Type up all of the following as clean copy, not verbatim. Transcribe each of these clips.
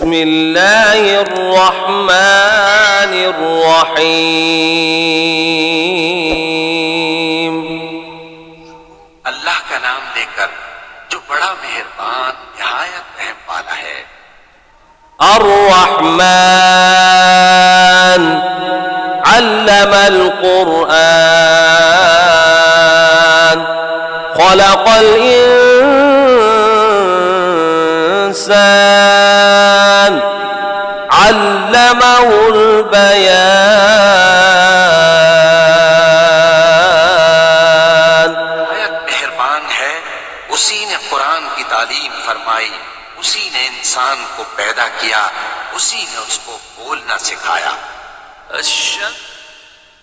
बिस्मिल्लाहिर्रहमानिर्रहीम। अल्लाह का नाम लेकर जो बड़ा मेहरबान निहायत रहम वाला है। अर्रहमान अल्लमल कुरआन खलक़ल इंसान अल्लमहुल बयान। निहायत मेहरबान है, उसी ने कुरान की तालीम फरमाई, उसी ने इंसान को पैदा किया, उसी ने उसको बोलना सिखाया।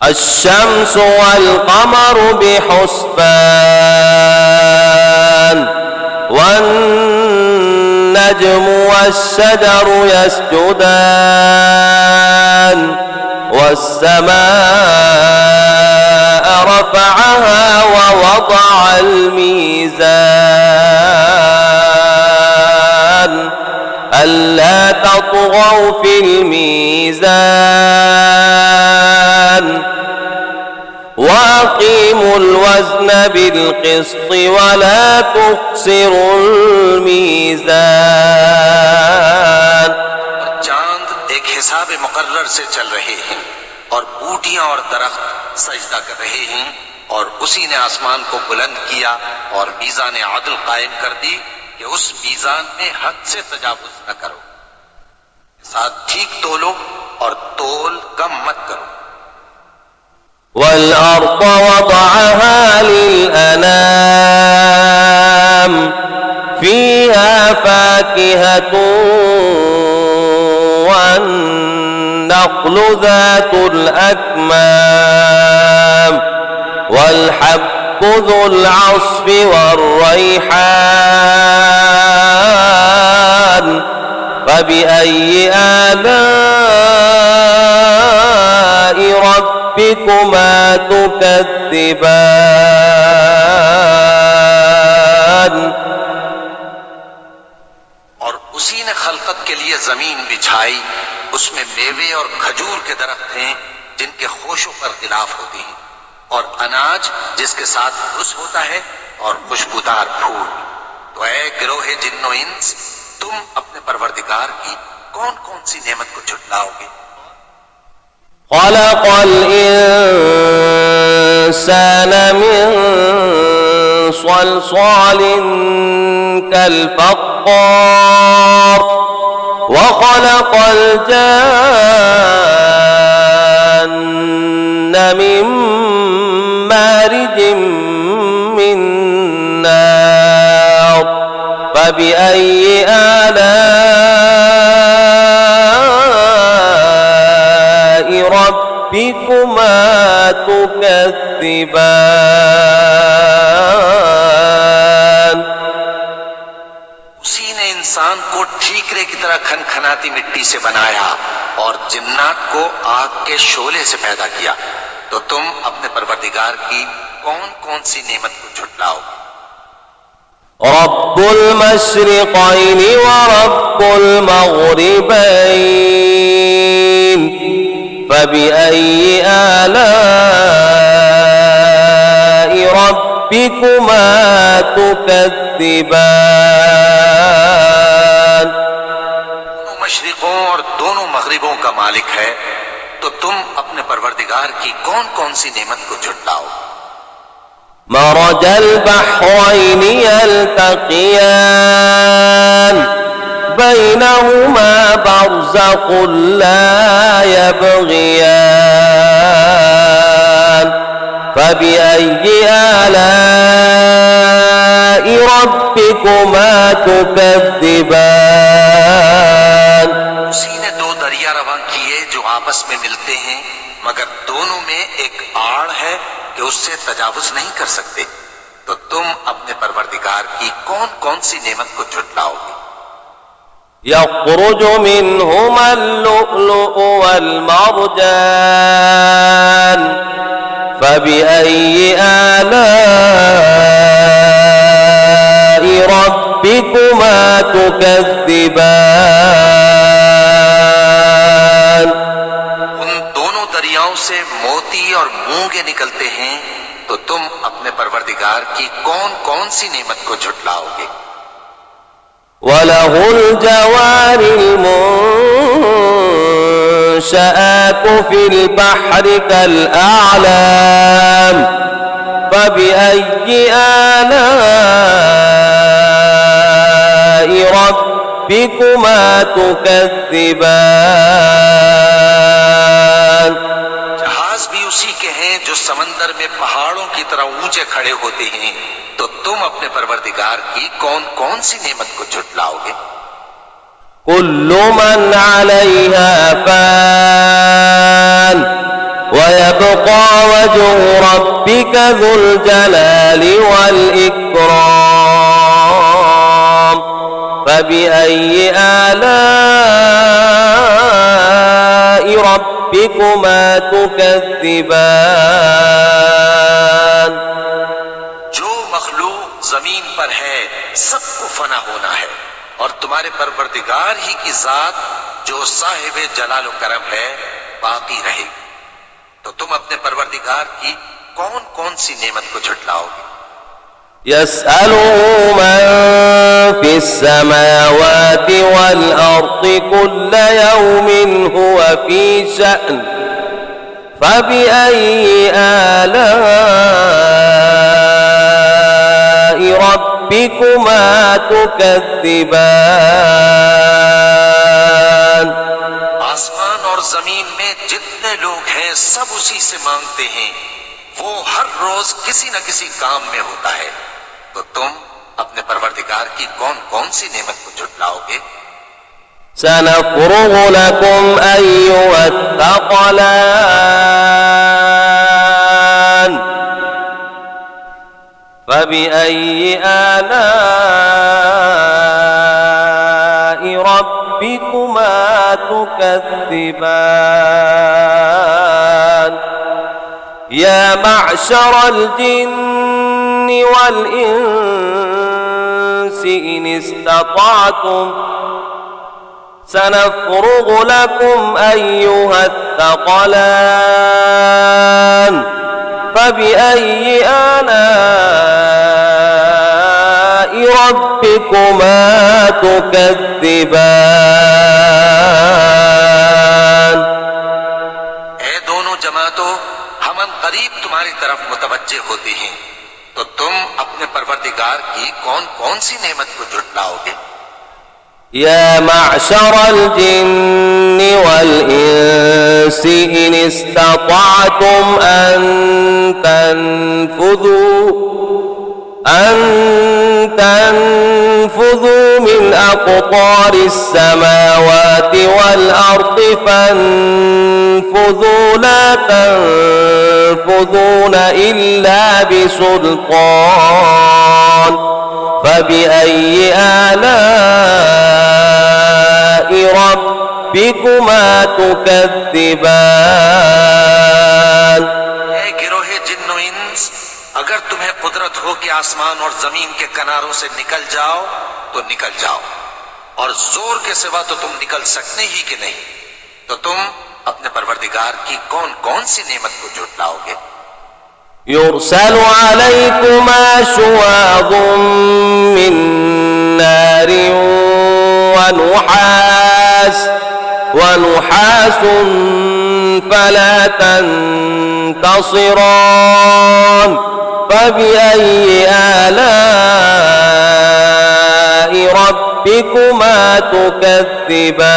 الشمس والقمر بحسبان والنجم والشجر يسجدان والسماء رفعها ووضع الميزان ألا تطغوا في الميزان وأقيموا الوزن بالقسط ولا تخسروا الميزان। चांद एक हिसाब मुकर्रर से चल रहे हैं और बूटियां और दरख्त सजदा कर रहे हैं, और उसी ने आसमान को बुलंद किया और मीज़ान आदल कायम कर दी कि उस मीज़ान में हद से तजावुज न करो, साथ ठीक तोलो और तोल कम मत करो। والأرض وضعها للأنام فيها فاكهة والنخل ذات الأكمام والحب ذو العصف والريحان فبأي آلاء ربكما تكذبان। और उसी ने खलकत के लिए जमीन बिछाई, उसमें मेवे और खजूर के दरख्त हैं जिनके खोशों पर गिलाफ होती हैं, और अनाज जिसके साथ घुस होता है, और खुशबूदार फूल। तो ऐ गिरोहे जिन्नो इंस, तुम अपने परवरदिगार की कौन कौन सी नेमत को झुटलाओगे। خلق الإنسان من صلصال كالفخار وخلق الجان من مارج من نار فبأي آلاء ربكما تكذبان। उसी ने इंसान को ठीकरे की तरह खनखनाती मिट्टी से बनाया और जिन्नात को आग के शोले से पैदा किया। तो तुम अपने परवरदिगार की कौन कौन सी नेमत को झुटलाओगे। رب المشرقين ورب المغربين فبأي آلاء ربكما تكذبان। दोनों मशरिकों और दोनों मगरिबों का मालिक है, तो तुम अपने परवरदिगार की कौन कौन सी नेमत को झुटलाओ। مرج البحرين يلتقيان بينهما برزخ لا يبغيان فبأي آلاء ربكما تكذبان। उसी ने दो दरिया रवां किए जो आपस में मिलते हैं, मगर दोनों में एक आड़ है कि उससे तजावुज नहीं कर सकते। तो तुम अपने परवरदिगार की कौन कौन सी नेमत को झुटलाओगे। يخرج منهما اللؤلؤ والمرجان فبأي آلاء ربكما تكذبان। चिड़ियाओं से मोती और मूंगे निकलते हैं, तो तुम अपने परवरदिगार की कौन कौन सी नेमत को झुटलाओगे। وله الجوار المنشآت في البحر كالأعلام فبأي آلاء ربكما تكذبان। जहाज भी उसी के हैं जो समंदर में पहाड़ों की तरह ऊंचे खड़े होते हैं, तो तुम अपने परवरदिगार की कौन कौन सी नेमत को झुटलाओगे। كل من عليها فان ويبقى وجه ربك ذو الجلال والإكرام فبأي آلاء ربكما تكذبان। जो मखलूक जमीन पर है सबको फना होना है, और तुम्हारे परवरदिगार ही की जात जो साहिबे जलाल व करम है बाकी रहेगी, तो तुम अपने परवरदिगार की कौन कौन सी नेमत को झुटलाओगे। يسأله من في السماوات والأرض كل يوم هو في شأن فبأي آلاء ربكما تكذبان। आसमान और जमीन में जितने लोग हैं सब उसी से मांगते हैं, वो हर रोज किसी न किसी काम में होता है, तो तुम अपने परवरदिगार की कौन कौन सी नेमत को झुटलाओगे। سنفرغ لكم أيها الثقلان فبأي آلاء ربكما تكذبان يا معشر الجن والإنس إن استطعتم سنفرغ لكم أيها الثقلان فبأي آلاء ربكما تكذبان। ऐ दोनों जमातों, हम करीब तुम्हारी तरफ मुतवज्जे होते हैं, तो तुम अपने परवरदिगार की कौन कौन सी नेमत को झुटलाओगे। يا معشر الجن والإنس إن استطعتم أن تنفذوا من أقطار السماوات والأرض فانفذوا لا تنفذون إلا بسلطان فبأي آلاء ربكما تكذبان। गिरोहे जिन्नो इंस, अगर तुम्हें कुदरत हो कि आसमान और जमीन के किनारों से निकल जाओ तो निकल जाओ, और जोर के सिवा तो तुम निकल सकते ही कि नहीं, तो तुम अपने परवरदिगार की कौन कौन सी नेमत को झुटलाओगे। يرسل عليكما شواظ من نار ونحاس فلا تنتصران فبأي آلاء ربكما تكذبان।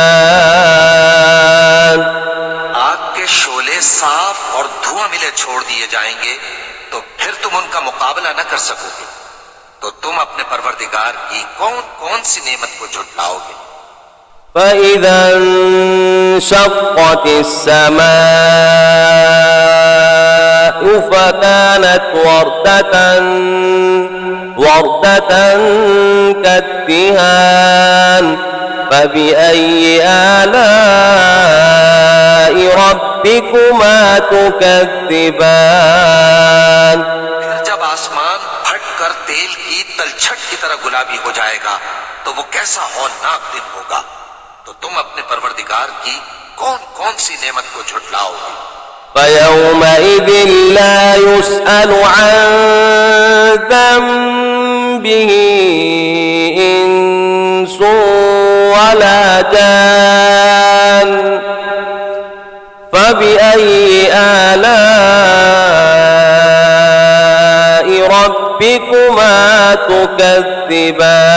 आग के शोले साफ और धुआं मिले छोड़ दिए जाएंगे, तो फिर तुम उनका मुकाबला न कर सकोगे, तो तुम अपने परवरदिगार की कौन कौन सी नेमत को झुटलाओगे। فإذا انشقت السماء فكانت وردة كالدهان فبأي آلاء ربكما تكذبان। फिर जब आसमान फट कर तेल की तलछट की तरह गुलाबी हो जाएगा, तो वो कैसा हौलनाक दिन होगा, तो तुम अपने परवरदिगार की कौन कौन सी नेमत को झुटलाओगे। فيومئذ لا يسأل عن ذنبه إنس ولا جان فبأي آلاء ربكما تكذبان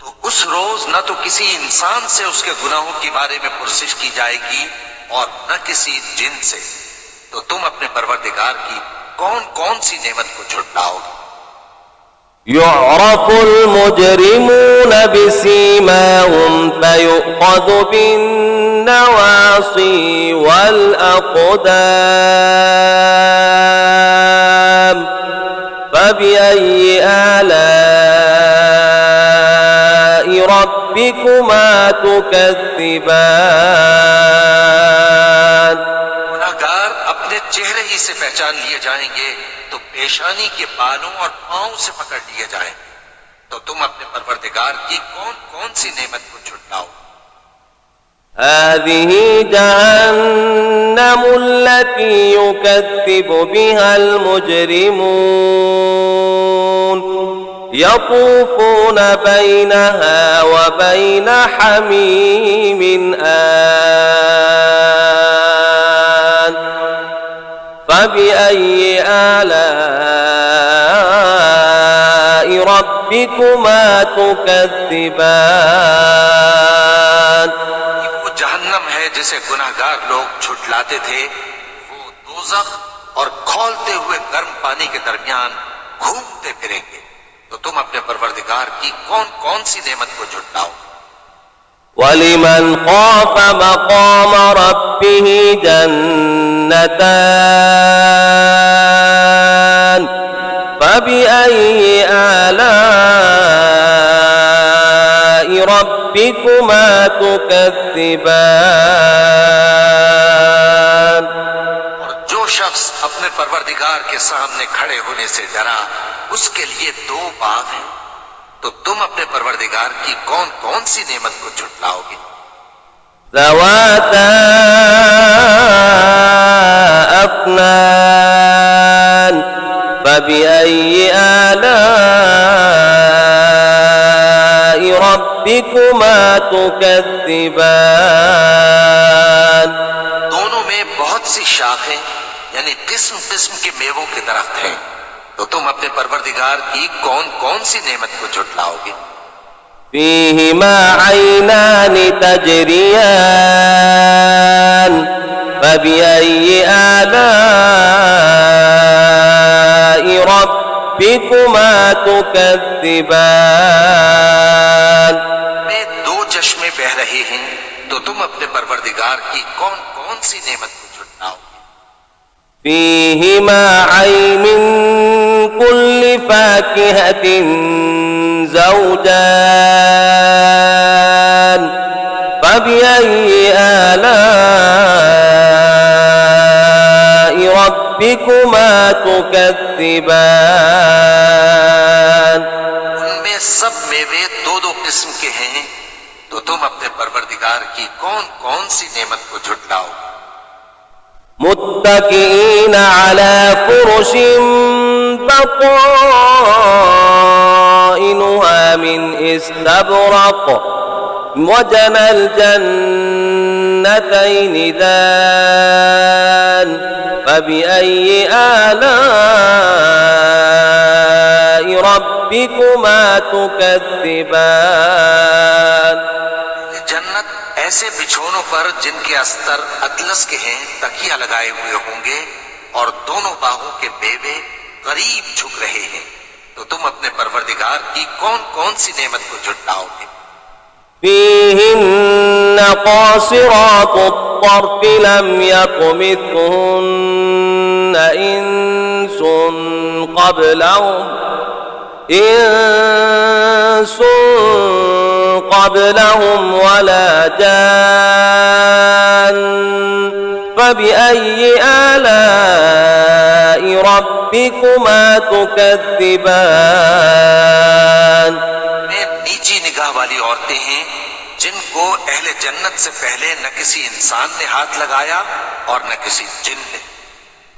तो उस रोज न तो किसी इंसान से उसके गुनाहों के बारे में पुरसिश की जाएगी और न किसी जिन से। तो तुम अपने परवरदिगार की कौन कौन सी नेमत को झुटलाओगे। يعرف المجرمون بسيماهم فيؤخذ بالنواصي والأقدام فبأي آلاء ربكما تكذبان गुनाहगार अपने चेहरे ही से पहचान लिए जाएंगे तो पेशानी के बालों और पांव से पकड़ लिए जाएंगे। तो तुम अपने परवरदिगार की कौन कौन सी नेमत को झुटलाओ। هذه جهنم التي يكذب بها المجرمون يطوفون بينها وبين حميم آن فبأي آلاء ربكما تكذبان वो जहन्नम है जिसे गुनाहगार लोग झुटलाते थे। वो दोज़ख और खौलते हुए गर्म पानी के दरमियान घूमते फिरेंगे। तो तुम अपने परवरदिगार की कौन कौन सी नेमत को झुटलाओ। ولمن خاف مقام ربه جنتان فبأي آلاء ربكما تكذبان और जो शख्स अपने परवरदिगार के सामने खड़े होने से डरा उसके लिए दो बाग हैं। तो तुम अपने परवरदिगार की कौन कौन सी नेमत को झुटलाओगे। ذواتا أفنان فبأي آلاء ربكما تكذبان दोनों में बहुत सी शाखें यानी किस्म किस्म के मेवों के दरख्त हैं। तो तुम अपने परवरदिगार की कौन कौन सी नेमत को झुटलाओगे। فيهما عينان تجريان فبأي آلاء ربكما تكذبان में दो चश्मे बह रहे हैं। तो तुम अपने परवरदिगार की कौन कौन सी नेमत को झुटलाओगे। فيهما عين من كل فاكهة زوجان فبأي آلاء ربكما تكذبان उनमें सब मेवे दो दो किस्म के हैं। तो तुम अपने परवरदिगार की कौन कौन सी नेमत को झुटलाओ। متكئين على فرش بطائنها من استبرق وجنى الجنتين دان فبأي آلاء ربكما تكذبان जन्नत ऐसे बिछोनों पर जिनके अस्तर अतलस के हैं तकिया लगाए हुए होंगे और दोनों बाहों के मेवे करीब झुक रहे हैं। तो तुम अपने परवरदिगार की कौन कौन सी नेमत को झुटलाओगे। فيهن قاصرات الطرف لم يطمثهن إنس قبلهم ولا جان فبأي آلاء ربكما تكذبان में नीची निगाह वाली औरतें हैं जिनको अहले जन्नत से पहले न किसी इंसान ने हाथ लगाया और न किसी जिन ने।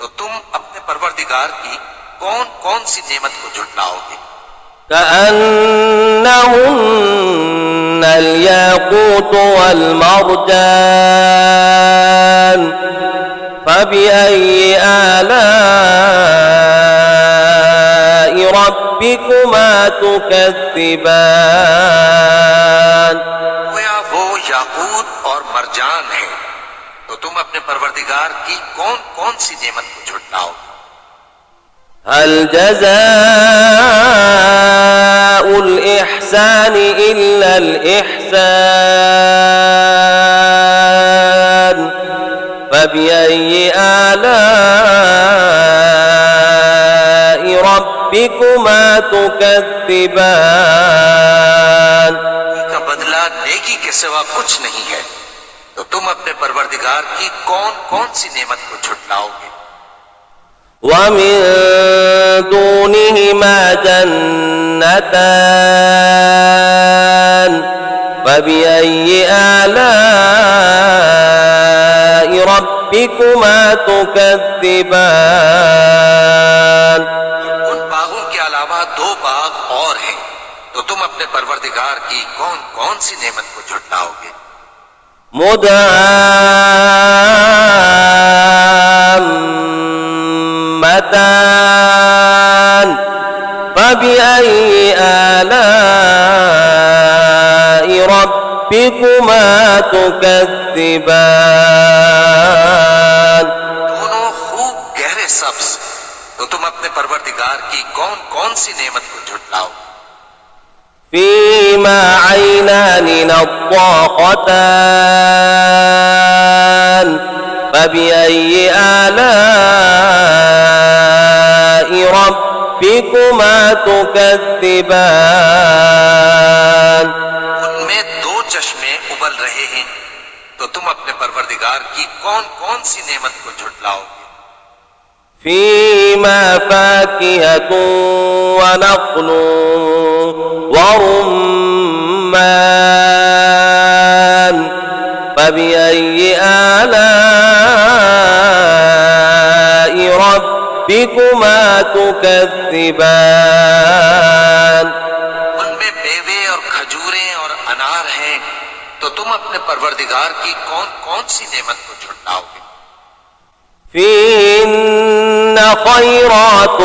तो तुम अपने परवरदिगार की कौन कौन सी नेमत को झुटलाओगे? كأنهن الياقوت والمرجان فبأي آلاء ربكما تكذبان गोया वो याकूत और मरजान है। तो तुम अपने परवरदिगार की कौन कौन सी नेमत को झुटलाओगे? هل جزاء الإحسان إلا الإحسان فبأي آلاء ربكما تكذبان का बदला नेकी के सिवा कुछ नहीं है। तो तुम अपने परवरदिगार की कौन कौन सी नेमत को झुटलाओगे? ومن دونهما جنتان فبأي آلاء ربكما تكذبان उन बागों के अलावा दो बाग और हैं। तो तुम अपने परवरदिगार की कौन कौन सी नेमत को झुटलाओगे? مدهامتان فبأي آلاء ربكما تكذبان दोनों खूब गहरे सब्ज। तो तुम अपने परवरदिगार की कौन कौन सी नेमत को झुटलाओगे? فيما عينان نضاختان فبأي آلاء ربكما تكذبان उनमें दो चश्मे उबल रहे हैं। तो तुम अपने परवरदिगार की कौन कौन सी नेमत को झुटलाओगे? فيما فاكهة ونخل ورمان فبأي آلاء ربكما تكذبان उनमें मेवे और खजूरें और अनार हैं। तो तुम अपने परवरदिगार की कौन कौन सी नेमत को झुटलाओगे? فيهن خيرات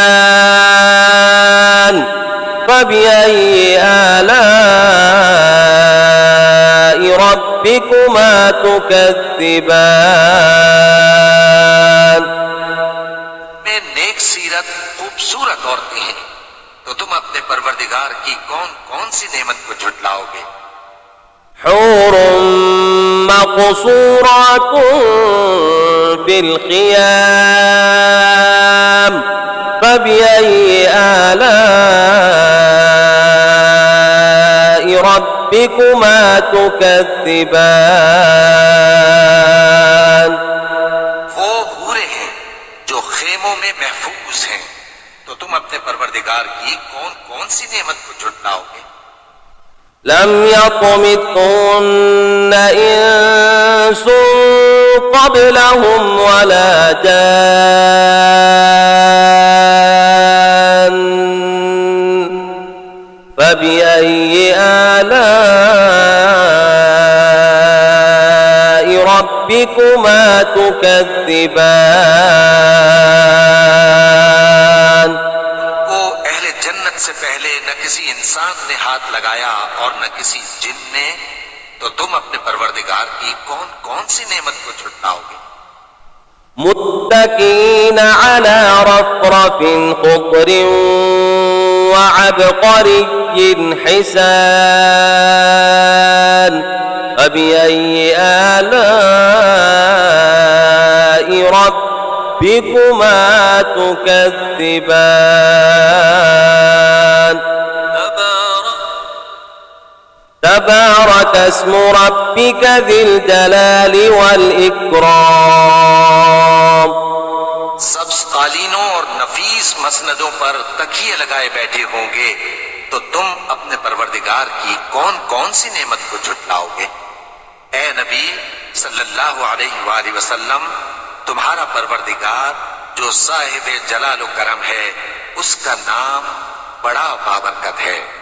حسان فبأي آلاء ربكما تكذبان में नेक सीरत खूबसूरत औरतें हैं। तो तुम अपने परवरदिगार की कौन कौन सी नेमत को झुटलाओगे? حور مقصورات في الخيام فبأي آلاء ربكما تكذبان वो हूरे हैं जो खेमों में महफूज हैं। तो तुम अपने परवरदिगार की कौन कौन सी नेमत को झुटलाओगे? لم يطمثهن إنس قبلهم ولا جان فبأي آلاء ربكما تكذبان वो अहले जन्नत से पहले न किसी इंसान ने हाथ लगाया और न किसी जिन ने। तो तुम अपने परवरदिगार की कौन कौन सी नेमत को झुटलाओगे? متكئين على رفرف خضر وعبقري حسان فبأي آلاء ربكما تكذبان تبارك اسم ربك ذي الجلال والإكرام सब्ज कालीनों और नफीस मसनदों पर तकिए लगाए बैठे होंगे। तो तुम अपने परवरदिगार की कौन कौन सी नेमत को झुटलाओगे। ए नबी सल्लल्लाहु अलैहि वसल्लम, तुम्हारा परवरदिगार जो साहिब जलाल करम है, उसका नाम बड़ा बाबरकत है।